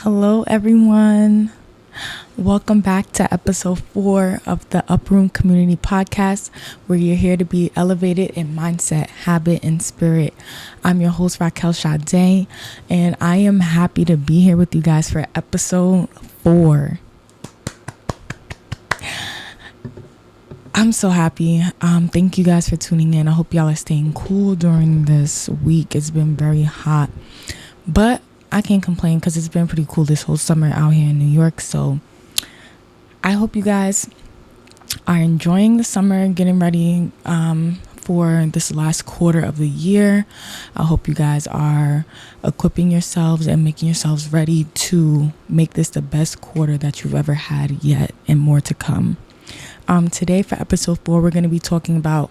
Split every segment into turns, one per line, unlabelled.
Hello, everyone. Welcome back to episode 4 of the Uproom Community Podcast, where you're here to be elevated in mindset, habit, and spirit. I'm your host, Raquel Sade, and I am happy to be here with you guys for episode 4. I'm so happy. Thank you guys for tuning in. I hope y'all are staying cool during this week. It's been very hot, but I can't complain because it's been pretty cool this whole summer out here in New York. So I hope you guys are enjoying the summer, getting ready for this last quarter of the year. I hope you guys are equipping yourselves and making yourselves ready to make this the best quarter that you've ever had yet, and more to come. Today for episode 4, we're going to be talking about,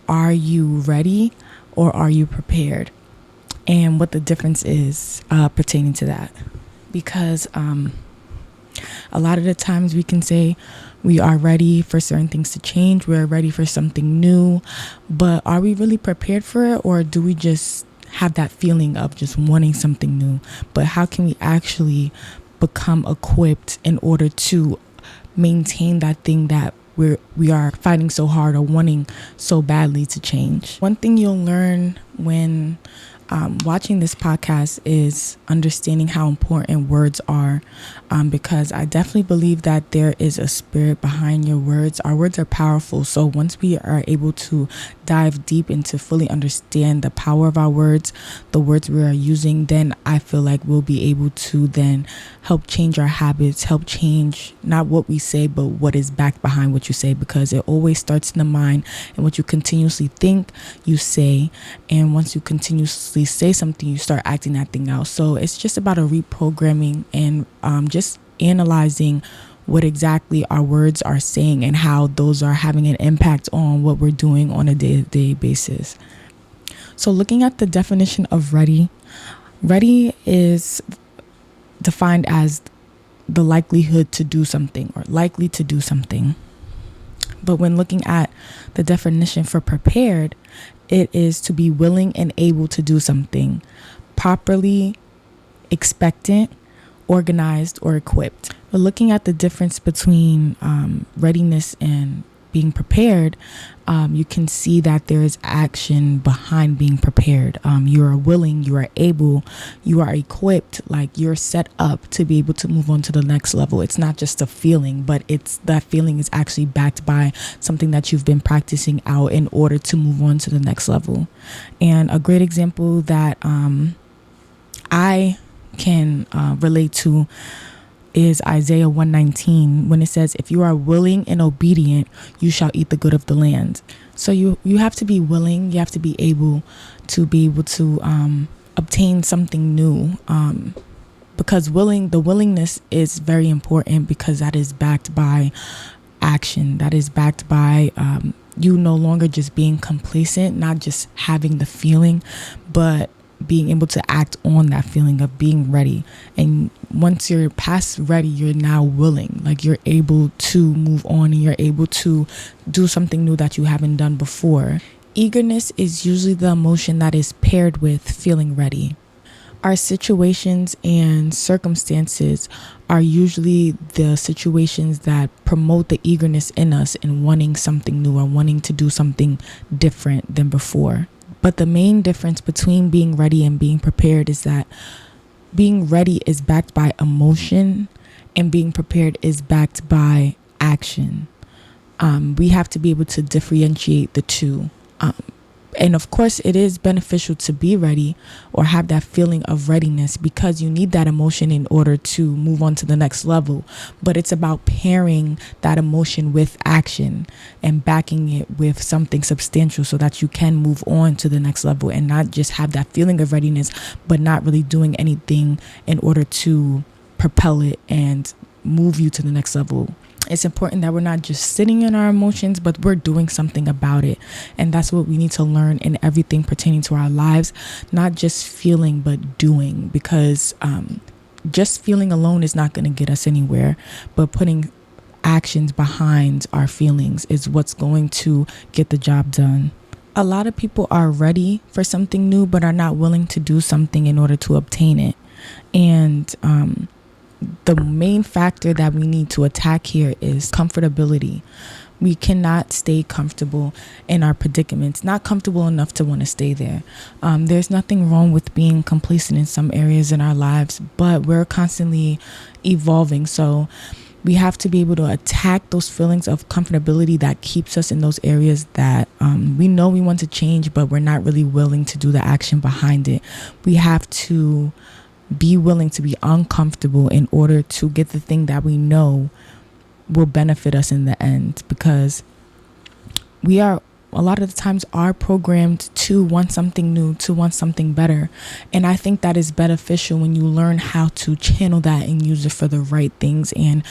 are you ready or are you prepared? And what the difference is pertaining to that. Because a lot of the times we can say we are ready for certain things to change. We're ready for something new. But are we really prepared for it? Or do we just have that feeling of just wanting something new? But how can we actually become equipped in order to maintain that thing that we are fighting so hard or wanting so badly to change? One thing you'll learn when watching this podcast is understanding how important words are, because I definitely believe that there is a spirit behind your words. Our words are powerful. So once we are able to dive deep into fully understand the power of our words, the words we are using, then I feel like we'll be able to then help change our habits, help change not what we say, but what is backed behind what you say, because it always starts in the mind, and what you continuously think, you say, and once you continuously say something, you start acting that thing out. So it's just about a reprogramming and just analyzing what exactly our words are saying and how those are having an impact on what we're doing on a day-to-day basis. So looking at the definition of ready is defined as the likelihood to do something or likely to do something. But when looking at the definition for prepared, it is to be willing and able to do something, properly, expectant, organized, or equipped. But looking at the difference between readiness and being prepared, you can see that there is action behind being prepared. You are willing, you are able, you are equipped, like you're set up to be able to move on to the next level. It's not just a feeling, but that feeling is actually backed by something that you've been practicing out in order to move on to the next level. And a great example that I can relate to is Isaiah 1:19, when it says, if you are willing and obedient, you shall eat the good of the land. So you have to be willing, you have to be able to obtain something new, because the willingness is very important, because that is backed by action, that is backed by you no longer just being complacent, not just having the feeling, but being able to act on that feeling of being ready. And once you're past ready, you're now willing, like you're able to move on and you're able to do something new that you haven't done before. Eagerness is usually the emotion that is paired with feeling ready. Our situations and circumstances are usually the situations that promote the eagerness in us in wanting something new or wanting to do something different than before. But the main difference between being ready and being prepared is that being ready is backed by emotion and being prepared is backed by action. We have to be able to differentiate the two. And of course, it is beneficial to be ready or have that feeling of readiness, because you need that emotion in order to move on to the next level. But it's about pairing that emotion with action and backing it with something substantial so that you can move on to the next level and not just have that feeling of readiness, but not really doing anything in order to propel it and move you to the next level. It's important that we're not just sitting in our emotions, but we're doing something about it. And that's what we need to learn in everything pertaining to our lives, not just feeling, but doing, because just feeling alone is not going to get us anywhere, but putting actions behind our feelings is what's going to get the job done. A lot of people are ready for something new, but are not willing to do something in order to obtain it. And the main factor that we need to attack here is comfortability. We cannot stay comfortable in our predicaments, not comfortable enough to want to stay there. There's nothing wrong with being complacent in some areas in our lives, but we're constantly evolving. So we have to be able to attack those feelings of comfortability that keeps us in those areas that we know we want to change, but we're not really willing to do the action behind it. We have to be willing to be uncomfortable in order to get the thing that we know will benefit us in the end, because we are a lot of the times are programmed to want something new, to want something better. And I think that is beneficial when you learn how to channel that and use it for the right things, and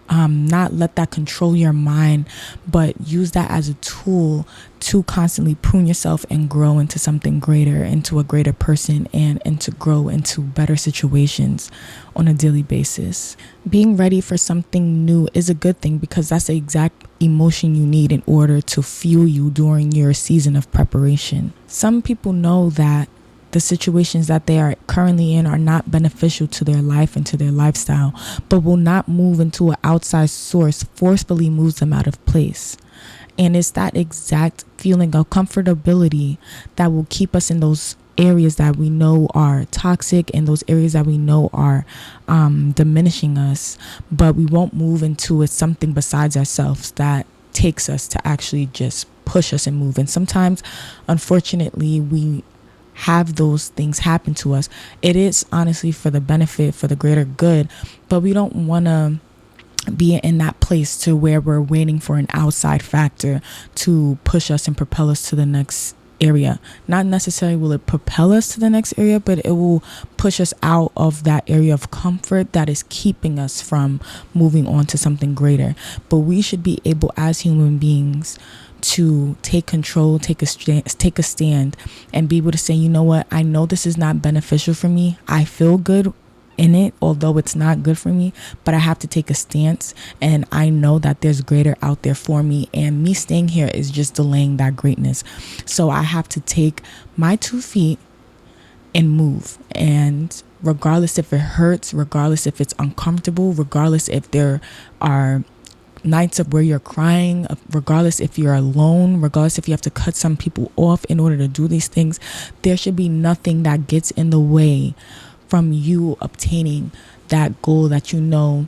not let that control your mind, but use that as a tool to constantly prune yourself and grow into something greater, into a greater person, and to grow into better situations on a daily basis. Being ready for something new is a good thing, because that's the exact emotion you need in order to fuel you during your season of preparation. Some people know that the situations that they are currently in are not beneficial to their life and to their lifestyle, but will not move into an outside source forcefully moves them out of place. And it's that exact feeling of comfortability that will keep us in those areas that we know are toxic, and those areas that we know are diminishing us, but we won't move into it something besides ourselves that takes us to actually just push us and move. And sometimes, unfortunately, we have those things happen to us. It is honestly for the benefit, for the greater good, but we don't want to be in that place to where we're waiting for an outside factor to push us and propel us to the next area. Not necessarily will it propel us to the next area, but it will push us out of that area of comfort that is keeping us from moving on to something greater. But we should be able, as human beings, to take control, take a stand, and be able to say, you know what, I know this is not beneficial for me. I feel good in it, although it's not good for me, but I have to take a stance, and I know that there's greater out there for me, and me staying here is just delaying that greatness. So I have to take my 2 feet and move. And regardless if it hurts, regardless if it's uncomfortable, regardless if there are nights of where you're crying, regardless if you're alone, regardless if you have to cut some people off in order to do these things, there should be nothing that gets in the way from you obtaining that goal that you know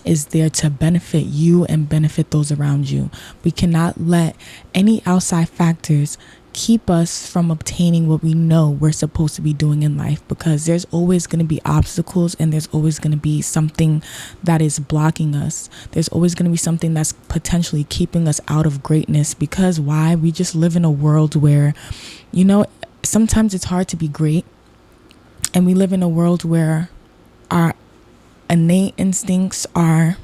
is there to benefit you and benefit those around you. We cannot let any outside factors keep us from obtaining what we know we're supposed to be doing in life, because there's always going to be obstacles, and there's always going to be something that is blocking us. There's always going to be something that's potentially keeping us out of greatness, because why? We just live in a world where, you know, sometimes it's hard to be great, and we live in a world where our innate instincts are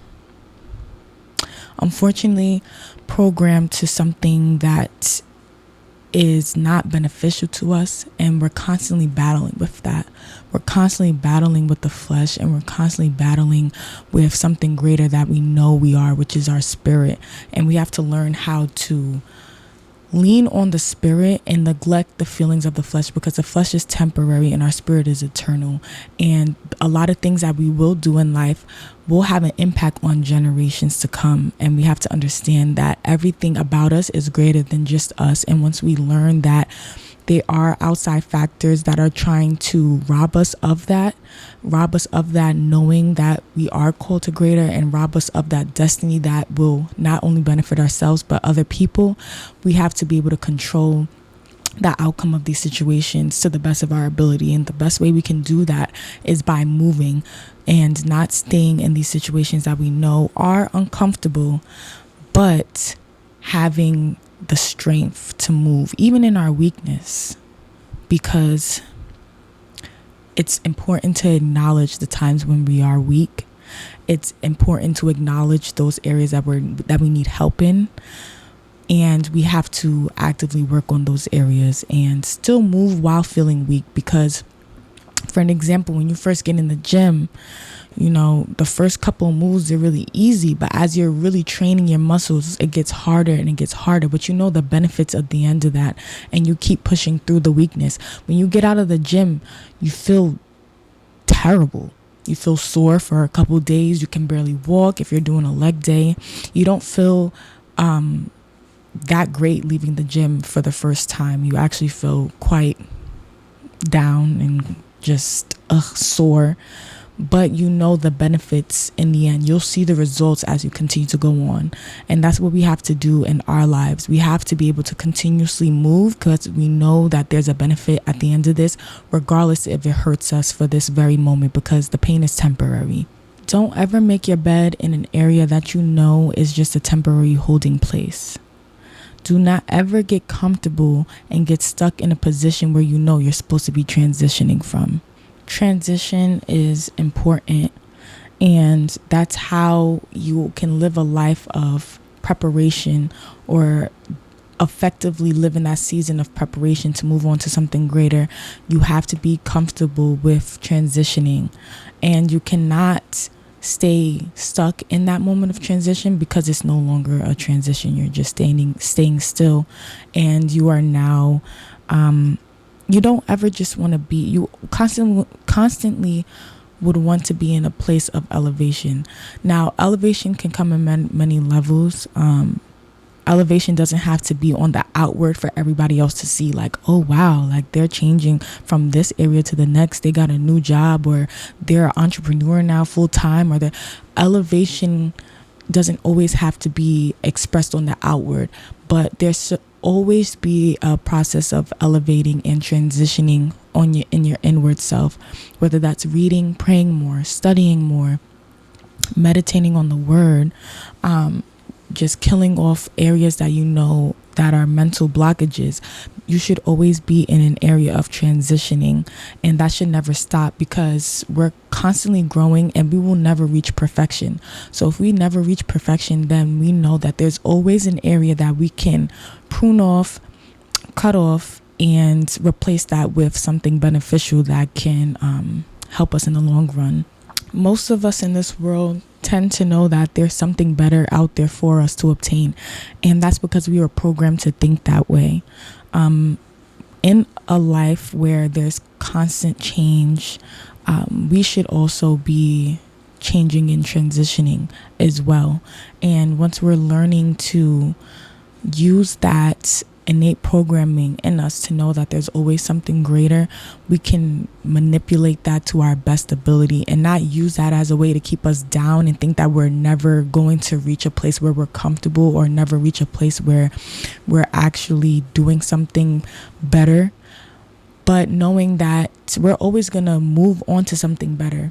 unfortunately programmed to something that is not beneficial to us, and we're constantly battling with that. We're constantly battling with the flesh, and we're constantly battling with something greater that we know we are, which is our spirit. And we have to learn how to lean on the spirit and neglect the feelings of the flesh, because the flesh is temporary and our spirit is eternal. And a lot of things that we will do in life will have an impact on generations to come. And we have to understand that everything about us is greater than just us. And once we learn that there are outside factors that are trying to rob us of that, knowing that we are called to greater, and rob us of that destiny that will not only benefit ourselves but other people, we have to be able to control the outcome of these situations to the best of our ability. And the best way we can do that is by moving and not staying in these situations that we know are uncomfortable, but having the strength to move even in our weakness, because it's important to acknowledge the times when we are weak. It's important to acknowledge those areas that we need help in, and we have to actively work on those areas and still move while feeling weak. Because, for an example, when you first get in the gym, you know, the first couple of moves are really easy, but as you're really training your muscles, it gets harder and it gets harder. But you know the benefits at the end of that, and you keep pushing through the weakness. When you get out of the gym, you feel terrible. You feel sore for a couple days. You can barely walk if you're doing a leg day. You don't feel that great leaving the gym for the first time. You actually feel quite down and just sore. But you know the benefits in the end. You'll see the results as you continue to go on. And that's what we have to do in our lives. We have to be able to continuously move because we know that there's a benefit at the end of this, regardless if it hurts us for this very moment, because the pain is temporary. Don't ever make your bed in an area that you know is just a temporary holding place. Do not ever get comfortable and get stuck in a position where you know you're supposed to be transitioning from. Transition is important, and that's how you can live a life of preparation, or effectively live in that season of preparation to move on to something greater. You have to be comfortable with transitioning, and you cannot stay stuck in that moment of transition, because it's no longer a transition. You're just staying still, and you are now you don't ever just want to be, you constantly would want to be in a place of elevation. Now, elevation can come in many levels. Elevation doesn't have to be on the outward for everybody else to see, like, oh wow, like they're changing from this area to the next, they got a new job, or they're an entrepreneur now full time, or the elevation doesn't always have to be expressed on the outward, but there's always be a process of elevating and transitioning in your inward self, whether that's reading, praying more, studying more, meditating on the word, just killing off areas that you know that are mental blockages. You should always be in an area of transitioning, and that should never stop, because we're constantly growing and we will never reach perfection. So if we never reach perfection, then we know that there's always an area that we can prune off, cut off, and replace that with something beneficial that can help us in the long run. Most of us in this world tend to know that there's something better out there for us to obtain, and that's because we were programmed to think that way. In a life where there's constant change, we should also be changing and transitioning as well. And once we're learning to use that innate programming in us to know that there's always something greater, we can manipulate that to our best ability and not use that as a way to keep us down and think that we're never going to reach a place where we're comfortable, or never reach a place where we're actually doing something better. But knowing that we're always going to move on to something better,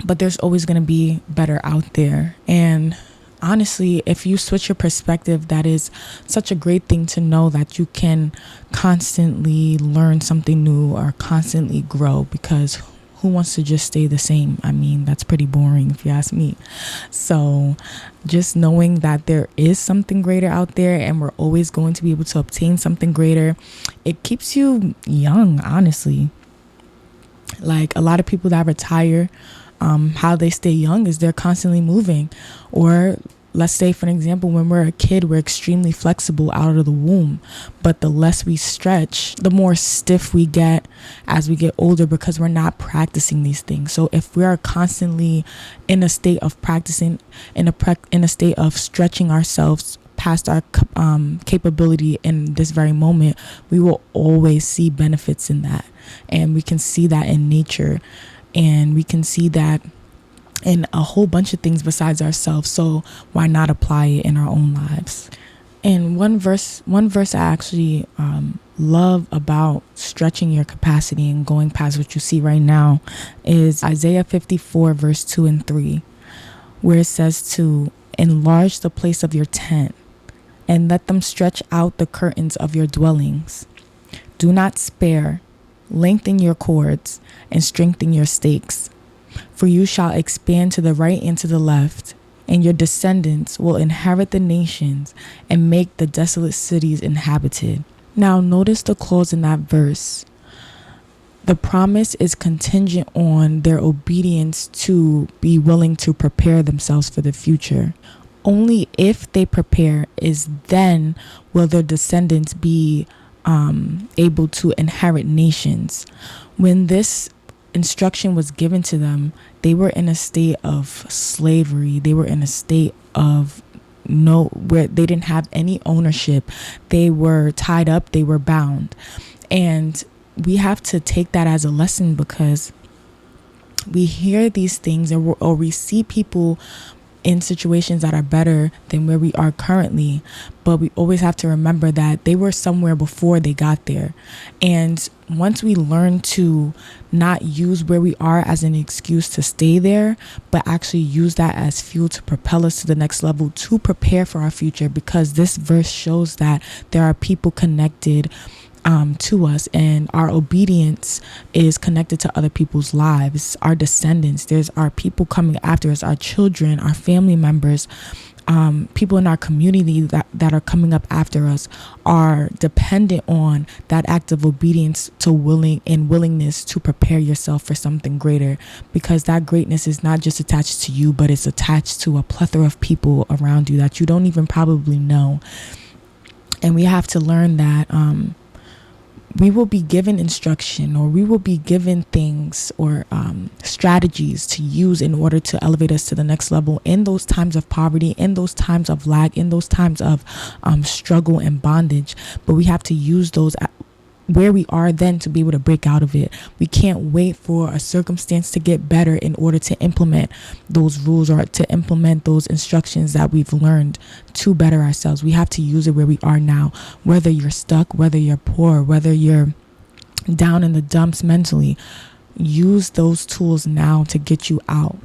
but there's always going to be better out there. And honestly, if you switch your perspective, that is such a great thing to know, that you can constantly learn something new or constantly grow, because who wants to just stay the same? I mean, that's pretty boring if you ask me. So just knowing that there is something greater out there, and we're always going to be able to obtain something greater, it keeps you young, honestly. Like a lot of people that retire, how they stay young is they're constantly moving. Or let's say, for an example, when we're a kid, we're extremely flexible out of the womb, but the less we stretch, the more stiff we get as we get older, because we're not practicing these things. So if we are constantly in a state of practicing, in a state of stretching ourselves past our capability in this very moment, we will always see benefits in that. And we can see that in nature, and we can see that in a whole bunch of things besides ourselves. So why not apply it in our own lives? And one verse I actually love about stretching your capacity and going past what you see right now is Isaiah 54 verse 2 and 3, where it says to enlarge the place of your tent and let them stretch out the curtains of your dwellings. Do not spare, lengthen your cords and strengthen your stakes. For you shall expand to the right and to the left, and your descendants will inherit the nations and make the desolate cities inhabited. Now notice the clause in that verse. The promise is contingent on their obedience to be willing to prepare themselves for the future. Only if they prepare is then will their descendants be able to inherit nations. When this instruction was given to them, they were in a state of slavery. They were in a state of where they didn't have any ownership. They were tied up, they were bound. And we have to take that as a lesson, because we hear these things, or we see people in situations that are better than where we are currently, but we always have to remember that they were somewhere before they got there. And once we learn to not use where we are as an excuse to stay there, but actually use that as fuel to propel us to the next level, to prepare for our future, because this verse shows that there are people connected to us, and our obedience is connected to other people's lives, our descendants. There's our people coming after us, our children, our family members, people in our community that are coming up after us are dependent on that act of obedience to willingness to prepare yourself for something greater, because that greatness is not just attached to you, but it's attached to a plethora of people around you that you don't even probably know. And we have to learn that we will be given instruction, or we will be given things or strategies to use in order to elevate us to the next level in those times of poverty, in those times of lack, in those times of struggle and bondage. But we have to use those where we are then to be able to break out of it. We can't wait for a circumstance to get better in order to implement those rules or to implement those instructions that we've learned to better ourselves. We have to use it where we are now, whether you're stuck, whether you're poor, whether you're down in the dumps mentally. Use those tools now to get you out.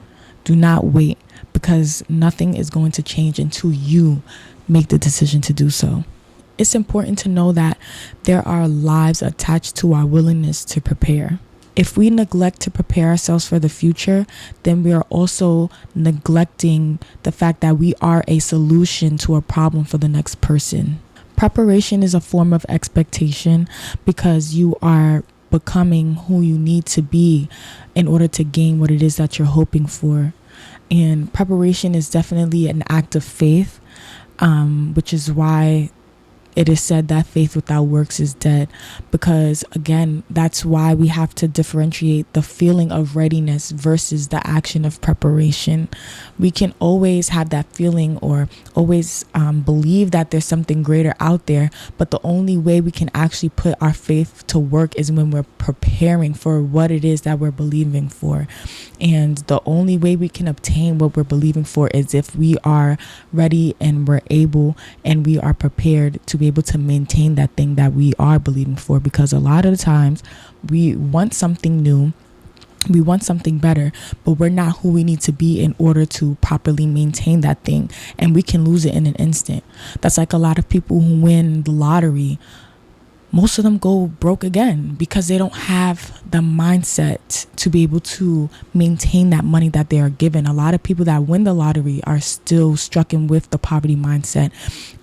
Do not wait, because nothing is going to change until you make the decision to do so. It's important to know that there are lives attached to our willingness to prepare. If we neglect to prepare ourselves for the future, then we are also neglecting the fact that we are a solution to a problem for the next person. Preparation is a form of expectation, because you are becoming who you need to be in order to gain what it is that you're hoping for. And preparation is definitely an act of faith, which is why it is said that faith without works is dead, because again, that's why we have to differentiate the feeling of readiness versus the action of preparation. We can always have that feeling, or always believe that there's something greater out there, but the only way we can actually put our faith to work is when we're preparing for what it is that we're believing for. And the only way we can obtain what we're believing for is if we are ready and we're able and we are prepared to be able to maintain that thing that we are believing for. Because a lot of the times we want something new, we want something better, but we're not who we need to be in order to properly maintain that thing, and we can lose it in an instant. That's like a lot of people who win the lottery. Most of them go broke again because they don't have the mindset to be able to maintain that money that they are given. A lot of people that win the lottery are still stricken with the poverty mindset,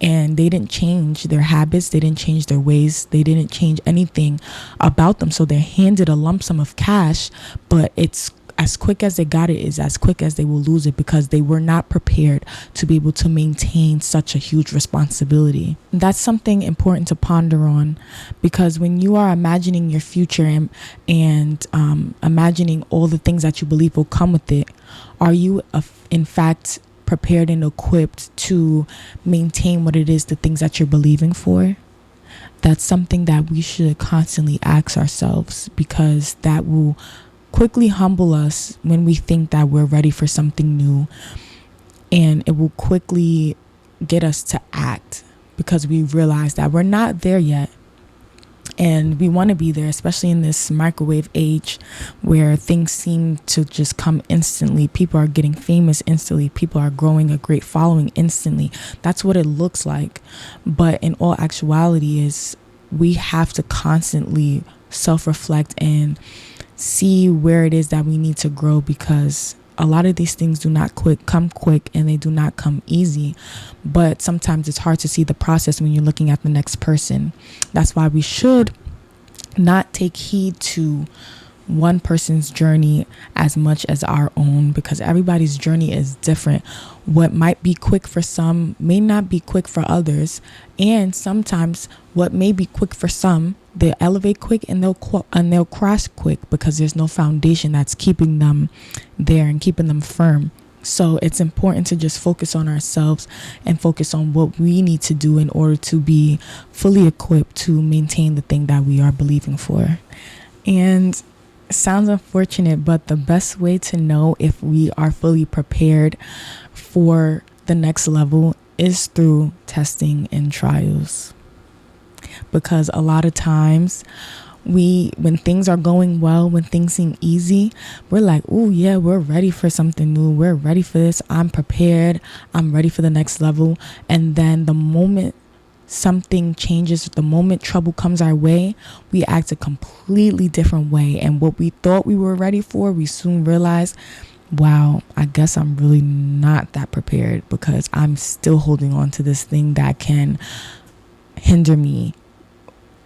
and they didn't change their habits, they didn't change their ways, they didn't change anything about them. So they're handed a lump sum of cash, but it's as quick as they got it is as quick as they will lose it, because they were not prepared to be able to maintain such a huge responsibility. That's something important to ponder on, because when you are imagining your future and imagining all the things that you believe will come with it, are you in fact prepared and equipped to maintain what it is, the things that you're believing for? That's something that we should constantly ask ourselves, because that will quickly humble us when we think that we're ready for something new, and it will quickly get us to act because we realize that we're not there yet, and we want to be there, especially in this microwave age where things seem to just come instantly. People are getting famous instantly, people are growing a great following instantly. That's what it looks like, but in all actuality is we have to constantly self-reflect and see where it is that we need to grow, because a lot of these things do not come quick, and they do not come easy. But sometimes it's hard to see the process when you're looking at the next person. That's why we should not take heed to one person's journey as much as our own, because everybody's journey is different. What might be quick for some may not be quick for others, and sometimes what may be quick for some They'll elevate quick and they'll crash quick because there's no foundation that's keeping them there and keeping them firm. So it's important to just focus on ourselves and focus on what we need to do in order to be fully equipped to maintain the thing that we are believing for. And it sounds unfortunate, but the best way to know if we are fully prepared for the next level is through testing and trials. Because a lot of times when things are going well, when things seem easy, we're like, oh yeah, we're ready for something new. We're ready for this. I'm prepared. I'm ready for the next level. And then the moment something changes, the moment trouble comes our way, we act a completely different way. And what we thought we were ready for, we soon realize, wow, I guess I'm really not that prepared, because I'm still holding on to this thing that can hinder me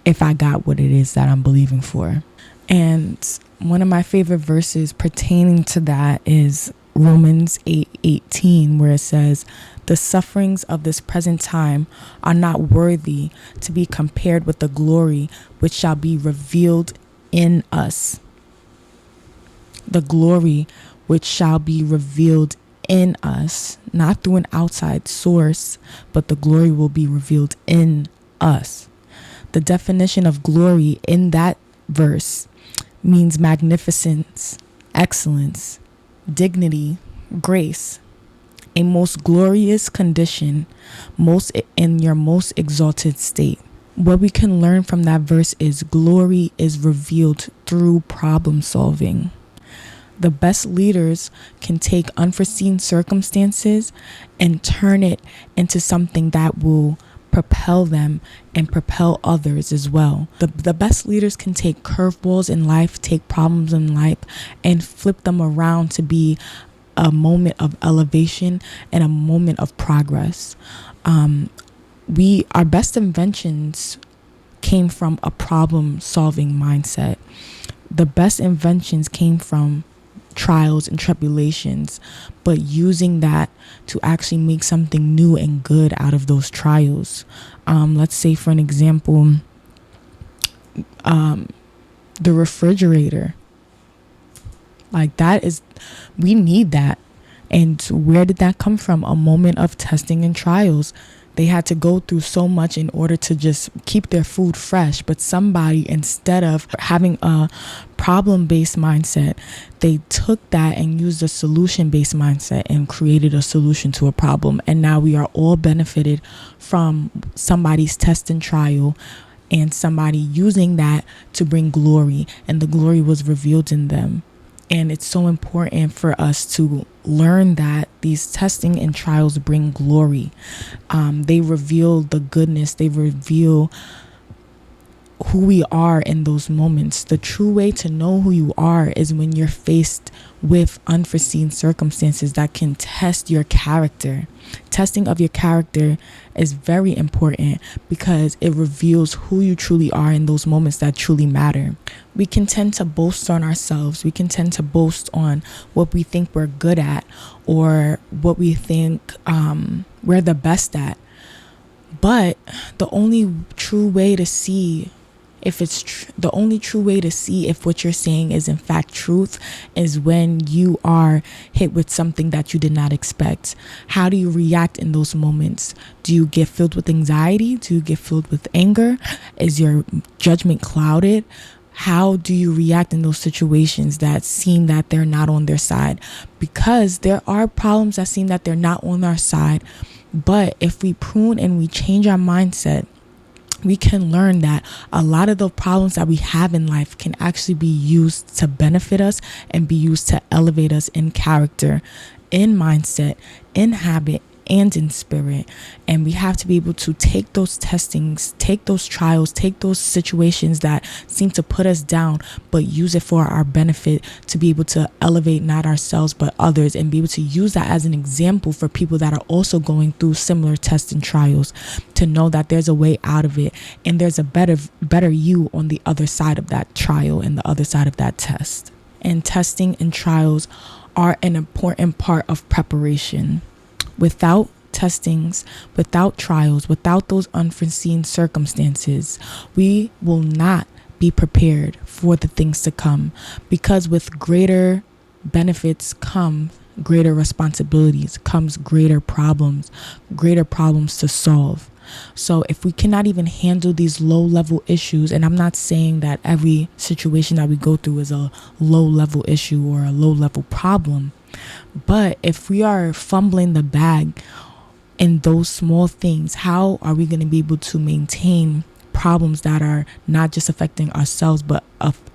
if I got what it is that I'm believing for. And one of my favorite verses pertaining to that is Romans 8:18, where it says, the sufferings of this present time are not worthy to be compared with the glory which shall be revealed in us. The glory which shall be revealed in us, not through an outside source, but the glory will be revealed in us. The definition of glory in that verse means magnificence, excellence, dignity, grace, a most glorious condition, most in your most exalted state. What we can learn from that verse is glory is revealed through problem solving. The best leaders can take unforeseen circumstances and turn it into something that will propel them and propel others as well. The best leaders can take curveballs in life, take problems in life, and flip them around to be a moment of elevation and a moment of progress. Our best inventions came from a problem-solving mindset. The best inventions came from trials and tribulations, but using that to actually make something new and good out of those trials. Let's say, for an example, the refrigerator. Like we need that. And where did that come from? A moment of testing and trials. They had to go through so much in order to just keep their food fresh. But somebody, instead of having a problem-based mindset, they took that and used a solution-based mindset and created a solution to a problem. And now we are all benefited from somebody's test and trial and somebody using that to bring glory. And the glory was revealed in them. And it's so important for us to learn that these testing and trials bring glory. They reveal the goodness. They reveal who we are in those moments. The true way to know who you are is when you're faced with unforeseen circumstances that can test your character. Testing of your character is very important because it reveals who you truly are in those moments that truly matter. We can tend to boast on ourselves. We can tend to boast on what we think we're good at or what we think we're the best at. But the only true way to see if what you're saying is in fact truth is when you are hit with something that you did not expect. How do you react in those moments? Do you get filled with anxiety? Do you get filled with anger? Is your judgment clouded? How do you react in those situations that seem that they're not on their side? Because there are problems that seem that they're not on our side. But if we prune and we change our mindset, we can learn that a lot of the problems that we have in life can actually be used to benefit us and be used to elevate us in character, in mindset, in habit, and in spirit. And we have to be able to take those testings, take those trials, take those situations that seem to put us down, but use it for our benefit to be able to elevate not ourselves but others, and be able to use that as an example for people that are also going through similar tests and trials, to know that there's a way out of it and there's a better you on the other side of that trial and the other side of that test. And testing and trials are an important part of preparation. Without testings, without trials, without those unforeseen circumstances, we will not be prepared for the things to come, because with greater benefits come greater responsibilities, comes greater problems to solve. So if we cannot even handle these low level issues, and I'm not saying that every situation that we go through is a low level issue or a low level problem, but if we are fumbling the bag in those small things, how are we going to be able to maintain problems that are not just affecting ourselves, but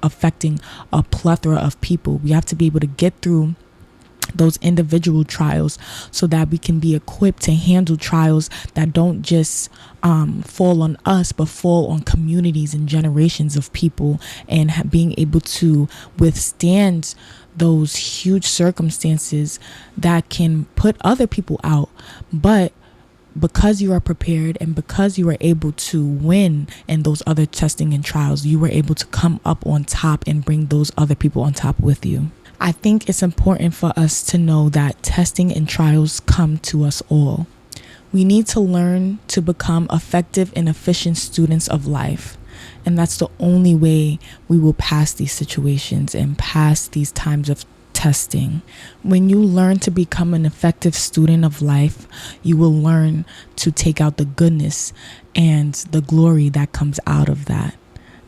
affecting a plethora of people? We have to be able to get through those individual trials so that we can be equipped to handle trials that don't just fall on us, but fall on communities and generations of people, and being able to withstand those huge circumstances that can put other people out. But because you are prepared and because you are able to win in those other testing and trials, you were able to come up on top and bring those other people on top with you. I think it's important for us to know that testing and trials come to us all. We need to learn to become effective and efficient students of life. And that's the only way we will pass these situations and pass these times of testing. When you learn to become an effective student of life, you will learn to take out the goodness and the glory that comes out of that.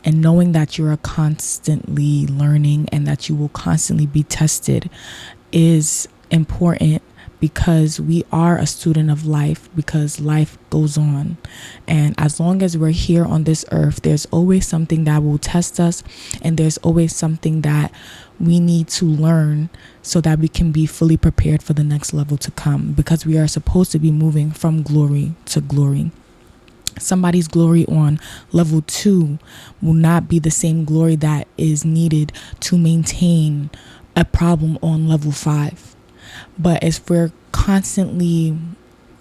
And knowing that you are constantly learning and that you will constantly be tested is important, because we are a student of life, because life goes on. And as long as we're here on this earth, there's always something that will test us, and there's always something that we need to learn so that we can be fully prepared for the next level to come, because we are supposed to be moving from glory to glory. Somebody's glory on level 2 will not be the same glory that is needed to maintain a problem on level 5. But if we're constantly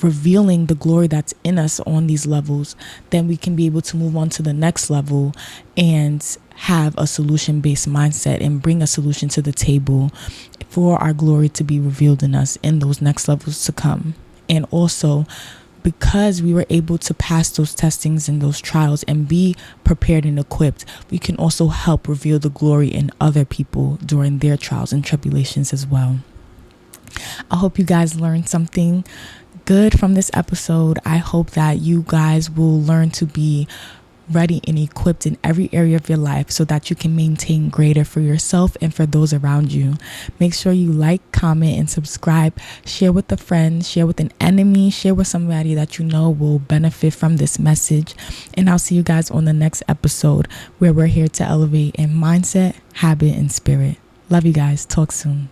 revealing the glory that's in us on these levels, then we can be able to move on to the next level and have a solution-based mindset and bring a solution to the table for our glory to be revealed in us in those next levels to come. And also, because we were able to pass those testings and those trials and be prepared and equipped, we can also help reveal the glory in other people during their trials and tribulations as well. I hope you guys learned something good from this episode. I hope that you guys will learn to be ready and equipped in every area of your life so that you can maintain greater for yourself and for those around you. Make sure you like, comment, and subscribe. Share with a friend, share with an enemy, share with somebody that you know will benefit from this message. And I'll see you guys on the next episode, where we're here to elevate in mindset, habit, and spirit. Love you guys. Talk soon.